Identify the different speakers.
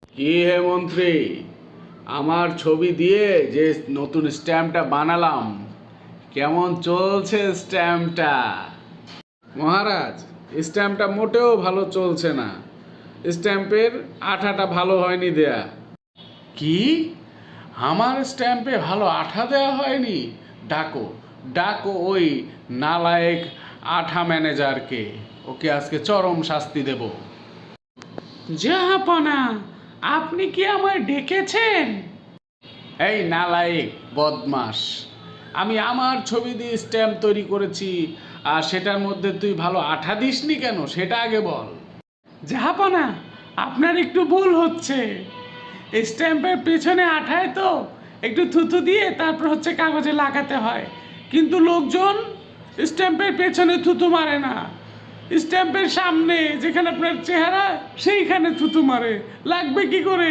Speaker 1: কি হে মন্ত্রী, আমার ছবি দিয়ে যে নতুন স্ট্যাম্পটা বানালাম, কেমন চলছে স্ট্যাম্পটা? মহারাজ, স্ট্যাম্পটা মোটেও ভালো চলছে না। স্ট্যাম্পের আঠাটা ভালো হয়নি দেয়া। কি? আমার স্ট্যাম্পে ভালো আঠা দেওয়া হয়নি? ডাকো, ডাকো ওই নালায়েক আঠা ম্যানেজারকে। ওকে আজকে চরম শাস্তি দেব। জাহাপনা, আপনি কি আমায় ডেকেছেন? এই নালায়েক বদমাস, আমি আমার ছবি দিয়ে স্ট্যাম্প তৈরি করেছি, আর সেটার মধ্যে তুই ভালো আঠা দিসনি কেন সেটা আগে বল। জাহাপনা, আপনার একটু ভুল হচ্ছে। স্ট্যাম্পের পেছনে আঠায় তো একটু থুতু দিয়ে তারপর হচ্ছে কাগজে লাগাতে হয়, কিন্তু লোকজন স্ট্যাম্পের পেছনে থুতু মারে না, স্ট্যাম্পের সামনে যেখানে আপনার চেহারা সেইখানে থুতু মারে। লাগবে কি করে?